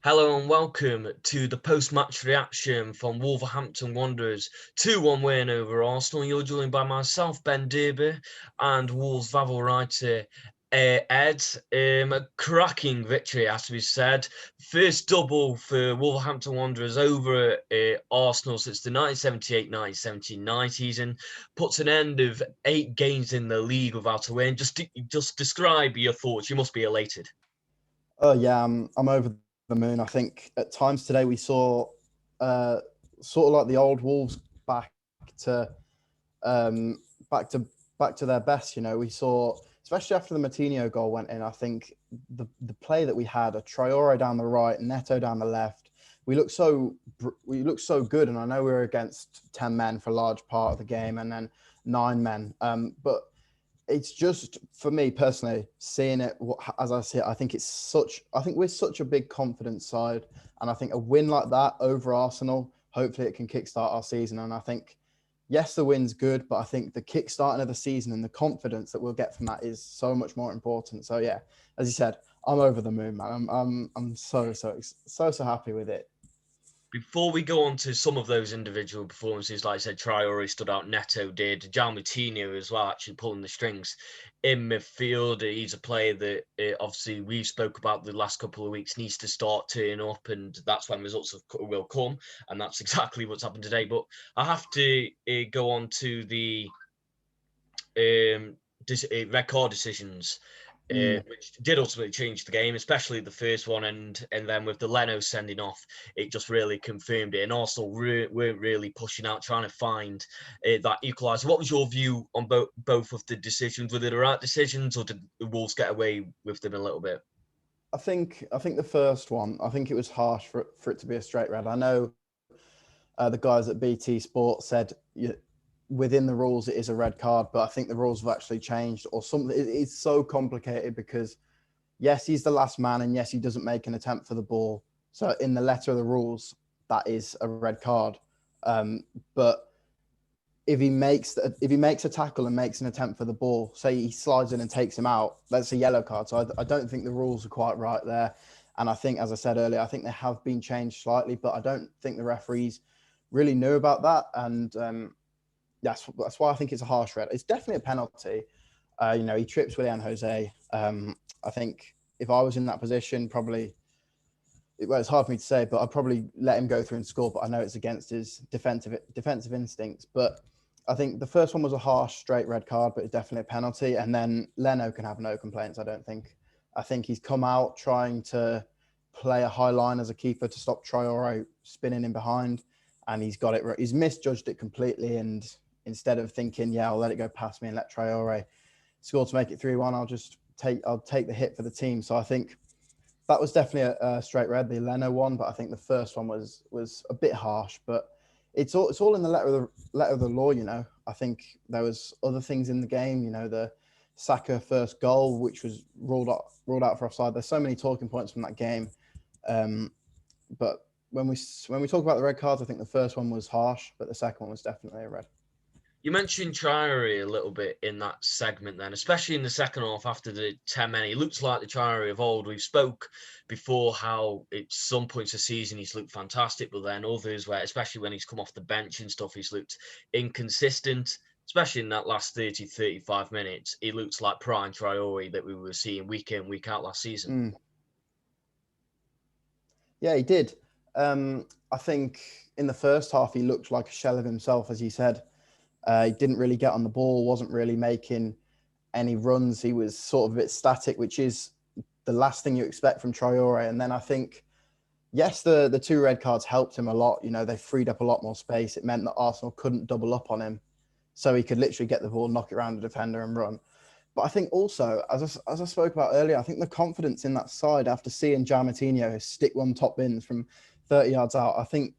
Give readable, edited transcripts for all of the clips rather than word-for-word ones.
Hello and welcome to the post-match reaction from Wolverhampton Wanderers 2-1 win over Arsenal. You're joined by myself, Ben Durber, and Wolves VAVEL writer Ed. A cracking victory, has to be said. First double for Wolverhampton Wanderers over Arsenal since the 1978-1979 season. Puts an end of 8 games in the league without a win. Just describe your thoughts. You must be elated. Oh yeah, I'm over the moon. I think at times today we saw sort of like the old Wolves to um, back to back to their best. We saw, especially after the Moutinho goal went in. I think the play that we had, a Traore down the right, Neto down the left. We looked so good, and I know we were against 10 men for a large part of the game, and then 9 men. But it's just, for me personally, seeing it as I see it, I think we're such a big confidence side, and I think a win like that over Arsenal, hopefully it can kickstart our season. And I think, yes, the win's good, but I think the kickstarting of the season and the confidence that we'll get from that is so much more important. So yeah, as you said, I'm over the moon, man. I'm so happy with it. Before we go on to some of those individual performances, like I said, Traore stood out, Neto did, Moutinho as well, actually pulling the strings in midfield. He's a player that obviously we spoke about the last couple of weeks, needs to start turning up, and that's when results will come, and that's exactly what's happened today. But I have to go on to the red card decisions. Which did ultimately change the game, especially the first one, and then with the Leno sending off, it just really confirmed it. And Arsenal weren't really pushing out, trying to find that equaliser. What was your view on both of the decisions? Were they the right decisions, or did the Wolves get away with them a little bit? I think the first one, I think it was harsh for it to be a straight red. I know the guys at BT Sport said within the rules it is a red card, but I think the rules have actually changed or something. It's so complicated because yes, he's the last man, and yes, he doesn't make an attempt for the ball. So in the letter of the rules, that is a red card. But if he makes a tackle and makes an attempt for the ball, say he slides in and takes him out, that's a yellow card. So I don't think the rules are quite right there. And I think, as I said earlier, I think they have been changed slightly, but I don't think the referees really knew about that. And that's why I think it's a harsh red. It's definitely a penalty. He trips Willian Jose. I think if I was in that position, probably, well, it's hard for me to say, but I'd probably let him go through and score. But I know it's against his defensive instincts. But I think the first one was a harsh, straight red card, but it's definitely a penalty. And then Leno can have no complaints, I don't think. I think he's come out trying to play a high line as a keeper to stop Traore spinning in behind, and he's got it. He's misjudged it completely, and instead of thinking, yeah, I'll let it go past me and let Traore score to make it 3-1, I'll take the hit for the team. So I think that was definitely a straight red, the Leno one, but I think the first one was a bit harsh. But it's all in the letter of the law, I think there was other things in the game, the Saka first goal, which was ruled out for offside. There's so many talking points from that game. But when we talk about the red cards, I think the first one was harsh, but the second one was definitely a red. You mentioned Traore a little bit in that segment then, especially in the second half after the 10 men. He looks like the Traore of old. We've spoke before how at some points of the season he's looked fantastic, but then others where, especially when he's come off the bench and stuff, he's looked inconsistent, especially in that last 30, 35 minutes. He looks like prime Traore that we were seeing week in, week out last season. Yeah, he did. I think in the first half, he looked like a shell of himself, as you said. He didn't really get on the ball, wasn't really making any runs. He was sort of a bit static, which is the last thing you expect from Traore. And then I think, yes, the 2 red cards helped him a lot. They freed up a lot more space. It meant that Arsenal couldn't double up on him. So he could literally get the ball, knock it around the defender and run. But I think also, as I spoke about earlier, I think the confidence in that side after seeing Moutinho stick one top bins from 30 yards out, I think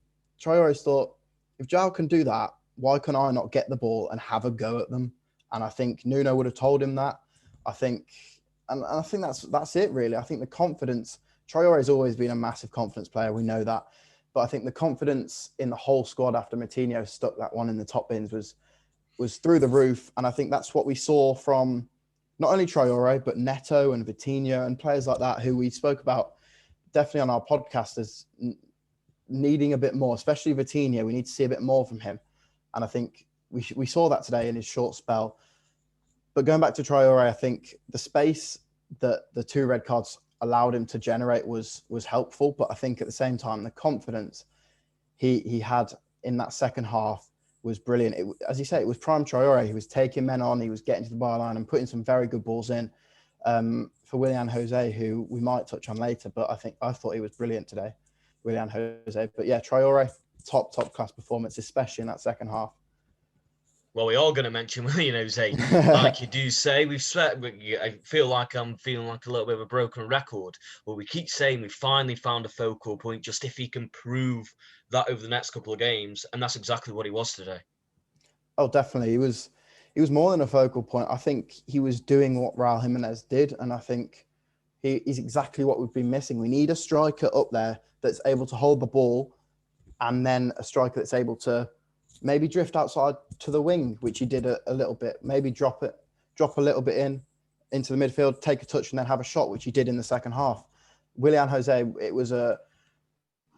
Traore's thought, if João can do that, why can I not get the ball and have a go at them? And I think Nuno would have told him that. I think that's it, really. I think the confidence, Traore has always been a massive confidence player. We know that. But I think the confidence in the whole squad after Moutinho stuck that one in the top bins was through the roof. And I think that's what we saw from not only Traore, but Neto and Vitinha and players like that who we spoke about. definitely on our podcast as needing a bit more, especially Moutinho. We need to see a bit more from him. And I think we saw that today in his short spell. But going back to Traore, I think the space that the 2 red cards allowed him to generate was helpful. But I think at the same time, the confidence he had in that second half was brilliant. As you say, it was prime Traore. He was taking men on. He was getting to the byline and putting some very good balls in. For Willian Jose, who we might touch on later, but I thought he was brilliant today, Willian Jose. But yeah, Traore, top class performance, especially in that second half. Well, we are going to mention Willian Jose, like you do say. I feel like I'm feeling like a little bit of a broken record, but we keep saying we finally found a focal point. Just if he can prove that over the next couple of games, and that's exactly what he was today. Oh, definitely, he was more than a focal point. I think he was doing what Raul Jimenez did, and I think he's exactly what we've been missing. We need a striker up there that's able to hold the ball, and then a striker that's able to maybe drift outside to the wing, which he did a little bit. Maybe drop a little bit into the midfield, take a touch, and then have a shot, which he did in the second half. Willian Jose, it was a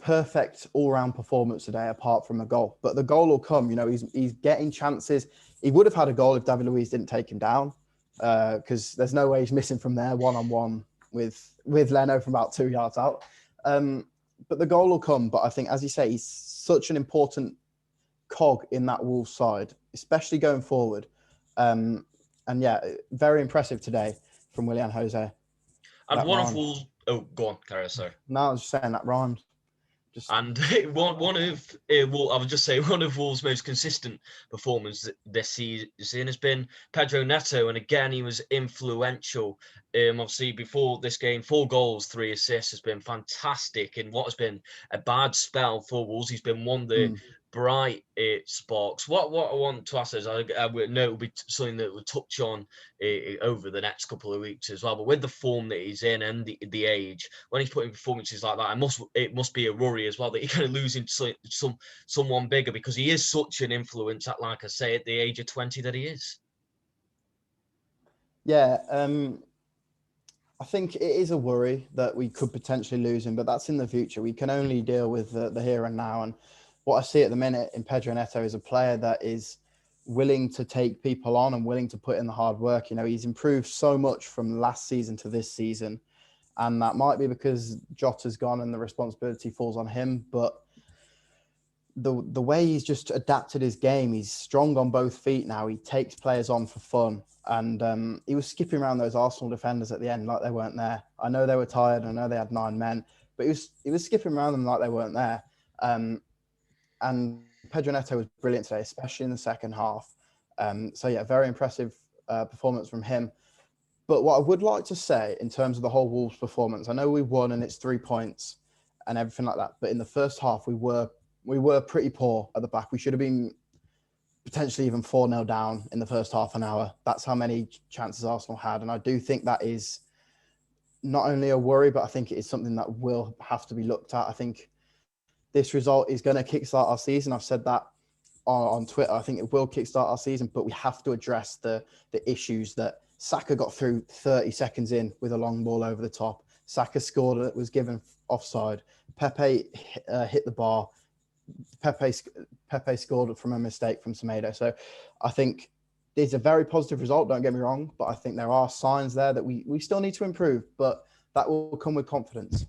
perfect all-round performance today, apart from the goal. But the goal will come. He's getting chances. He would have had a goal if David Luiz didn't take him down, because there's no way he's missing from there one-on-one with Leno from about 2 yards out. But the goal will come. But I think, as you say, he's such an important cog in that Wolves side, especially going forward. And yeah, very impressive today from Willian Jose. And one of Wolves... Oh, go on, Carrie, sorry. No, I was just saying that rhymes. And one of Wolves' most consistent performances this season has been Pedro Neto, and again he was influential. Obviously, before this game, 4 goals, 3 assists, has been fantastic in what has been a bad spell for Wolves. He's been one of the bright sparks. What I want to ask is, I know it will be something that we'll touch on over the next couple of weeks as well. But with the form that he's in and the age, when he's putting performances like that, it must be a worry as well that you're going to lose into someone bigger, because he is such an influence at, like I say, at the age of 20 that he is. Yeah, I think it is a worry that we could potentially lose him, but that's in the future. We can only deal with the here and now. And what I see at the minute in Pedro Neto is a player that is willing to take people on and willing to put in the hard work. He's improved so much from last season to this season. And that might be because Jota's gone and the responsibility falls on him. But the way he's just adapted his game, he's strong on both feet now. He takes players on for fun. And he was skipping around those Arsenal defenders at the end like they weren't there. I know they were tired. I know they had 9 men. But he was skipping around them like they weren't there. And Pedro Neto was brilliant today, especially in the second half. So yeah, very impressive performance from him. But what I would like to say in terms of the whole Wolves performance, I know we won and it's 3 points and everything like that. But in the first half, we were pretty poor at the back. We should have been potentially even 4-0 down in the first half an hour. That's how many chances Arsenal had. And I do think that is not only a worry, but I think it is something that will have to be looked at. I think this result is going to kickstart our season. I've said that on Twitter. I think it will kickstart our season, but we have to address the issues that Saka got through 30 seconds in with a long ball over the top. Saka scored it, was given offside. Pepe hit the bar. Pepe scored from a mistake from Semedo. So I think it's a very positive result, don't get me wrong, but I think there are signs there that we still need to improve, but that will come with confidence,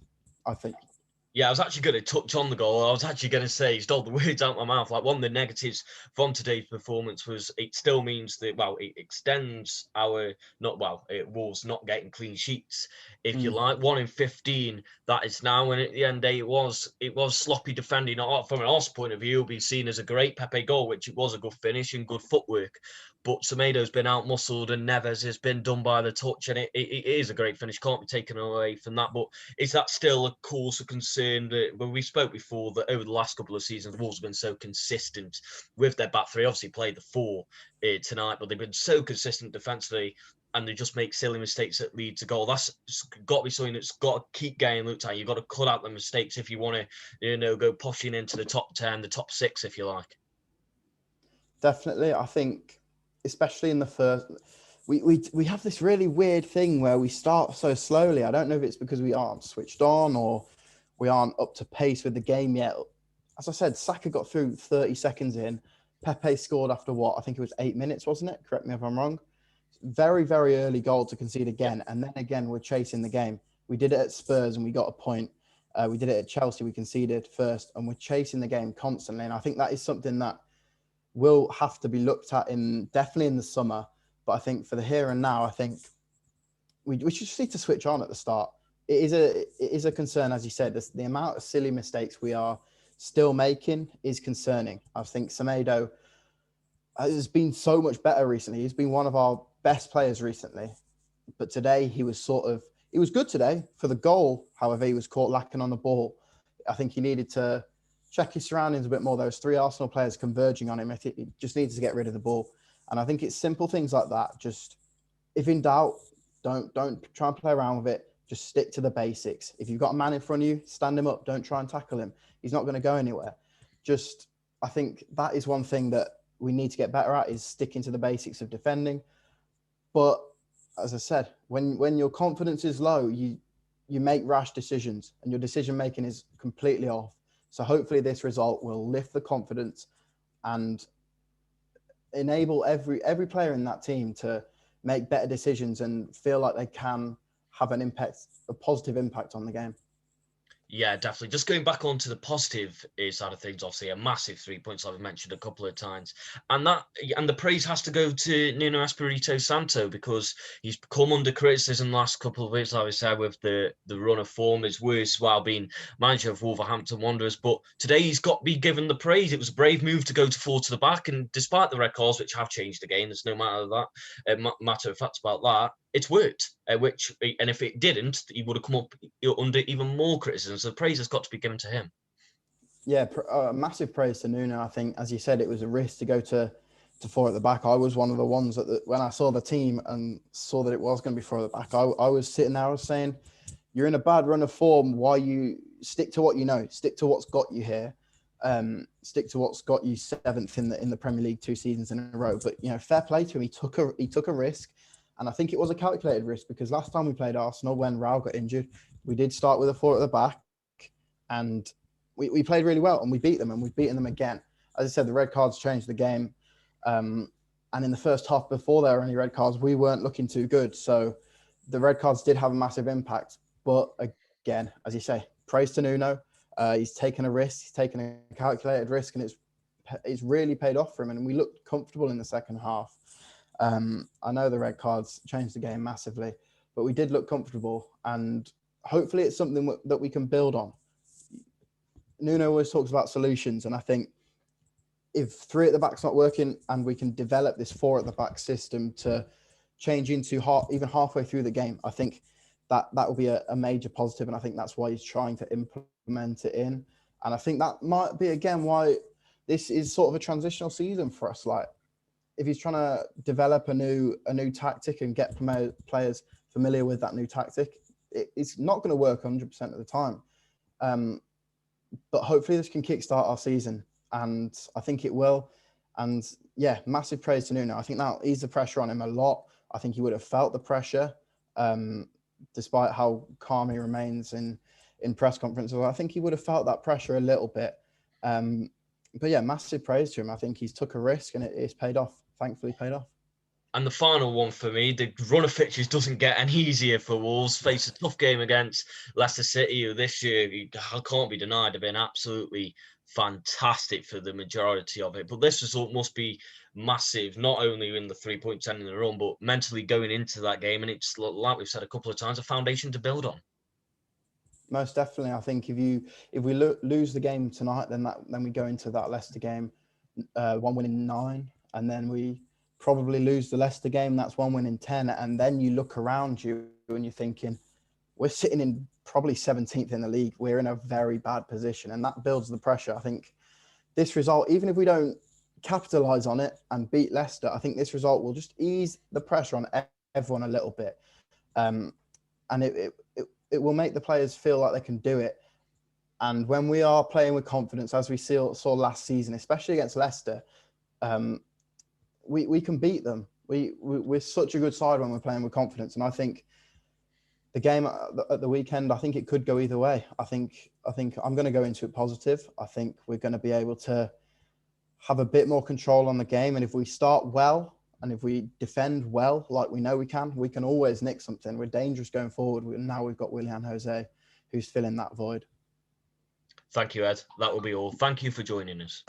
I think. Yeah, I was actually going to touch on the goal. I was actually going to say, he stole the words out of my mouth. Like, one of the negatives from today's performance was it still means that, it extends Wolves not getting clean sheets, if you like. 1 in 15, that is now. And at the end of the day, it was sloppy defending. From an Arsenal point of view, it'll be seen as a great Pepe goal, which it was a good finish and good footwork. But Semedo's been out-muscled and Neves has been done by the touch, and it is a great finish. Can't be taken away from that. But is that still a cause of concern? When we spoke before that over the last couple of seasons, the Wolves have been so consistent with their back three. Obviously played the 4 tonight, but they've been so consistent defensively, and they just make silly mistakes that lead to goal. That's got to be something that's got to keep getting looked at. You've got to cut out the mistakes if you want to, go pushing into the top 10, the top 6, if you like. Definitely. I think, especially in the first, we have this really weird thing where we start so slowly. I don't know if it's because we aren't switched on or we aren't up to pace with the game yet. As I said, Saka got through 30 seconds in. Pepe scored after what? I think it was 8 minutes, wasn't it? Correct me if I'm wrong. Very, very early goal to concede again. And then again, we're chasing the game. We did it at Spurs and we got a point. We did it at Chelsea. We conceded first and we're chasing the game constantly. And I think that is something that will have to be looked at definitely in the summer. But I think for the here and now, I think we just need to switch on at the start. It is a concern, as you said. The amount of silly mistakes we are still making is concerning. I think Semedo has been so much better recently. He's been one of our best players recently. But today he was good today for the goal. However, he was caught lacking on the ball. I think he needed to check his surroundings a bit more. Those 3 Arsenal players converging on him. I think he just needs to get rid of the ball. And I think it's simple things like that. Just if in doubt, don't try and play around with it. Just stick to the basics. If you've got a man in front of you, stand him up. Don't try and tackle him. He's not going to go anywhere. I think that is one thing that we need to get better at, is sticking to the basics of defending. But as I said, when your confidence is low, you make rash decisions and your decision making is completely off. So hopefully this result will lift the confidence and enable every player in that team to make better decisions and feel like they can have a positive impact on the game. Yeah, definitely. Just going back onto the positive side of things, obviously a massive 3 points I've mentioned a couple of times. And the praise has to go to Nuno Espirito Santo, because he's come under criticism the last couple of weeks, like I said, with the run of form is worse while being manager of Wolverhampton Wanderers. But today he's got to be given the praise. It was a brave move to go to 4 to the back, and despite the red cards, which have changed the game, there's no matter of fact about that, it's worked. And if it didn't, he would have come up under even more criticism. So praise has got to be given to him. Yeah, massive praise to Nuno. I think, as you said, it was a risk to go to 4 at the back. I was one of the ones that when I saw the team and saw that it was going to be 4 at the back, I was sitting there, I was saying, you're in a bad run of form. Why you stick to what you know? Stick to what's got you here. Stick to what's got you 7th in the Premier League 2 seasons in a row. But fair play to him. He took a risk. And I think it was a calculated risk, because last time we played Arsenal, when Raul got injured, we did start with a 4 at the back, and we played really well, and we beat them, and we've beaten them again. As I said, the red cards changed the game. And in the first half, before there were any red cards, we weren't looking too good. So the red cards did have a massive impact. But again, as you say, praise to Nuno. He's taken a risk. He's taken a calculated risk, and it's really paid off for him. And we looked comfortable in the second half. I know the red cards changed the game massively, but we did look comfortable, and hopefully it's something that we can build on. Nuno always talks about solutions, and I think if 3 at the back's not working and we can develop this 4 at the back system to change into even halfway through the game, I think that will be a major positive, and I think that's why he's trying to implement it in. And I think that might be, again, why this is sort of a transitional season for us. Like, if he's trying to develop a new tactic and get players familiar with that new tactic, it's not going to work 100% of the time. But hopefully this can kickstart our season, and I think it will. And yeah, massive praise to Nuno. I think that'll ease the pressure on him a lot. I think he would have felt the pressure, despite how calm he remains in press conferences. I think he would have felt that pressure a little bit. But yeah, massive praise to him. I think he's took a risk, and it's paid off. Thankfully paid off. And the final one for me, the run of fixtures doesn't get any easier for Wolves. Face a tough game against Leicester City, who this year, can't be denied, have been absolutely fantastic for the majority of it. But this result must be massive, not only in the 3 points ending the run, but mentally going into that game. And it's, like we've said a couple of times, a foundation to build on. Most definitely. I think if we lose the game tonight, then we go into that Leicester game, 1 win in 9, and then we probably lose the Leicester game. That's 1 win in 10, and then you look around you and you're thinking, we're sitting in probably 17th in the league. We're in a very bad position, and that builds the pressure. I think this result, even if we don't capitalise on it and beat Leicester, I think this result will just ease the pressure on everyone a little bit, and it will make the players feel like they can do it. And when we are playing with confidence, as we saw last season, especially against Leicester, we can beat them. We're such a good side when we're playing with confidence. And I think the game at the weekend, I think it could go either way. I think I'm going to go into it positive. I think we're going to be able to have a bit more control on the game. And if we start well and if we defend well, like we know we can always nick something. We're dangerous going forward. Now we've got Willian Jose, who's filling that void. Thank you, Ed. That will be all. Thank you for joining us.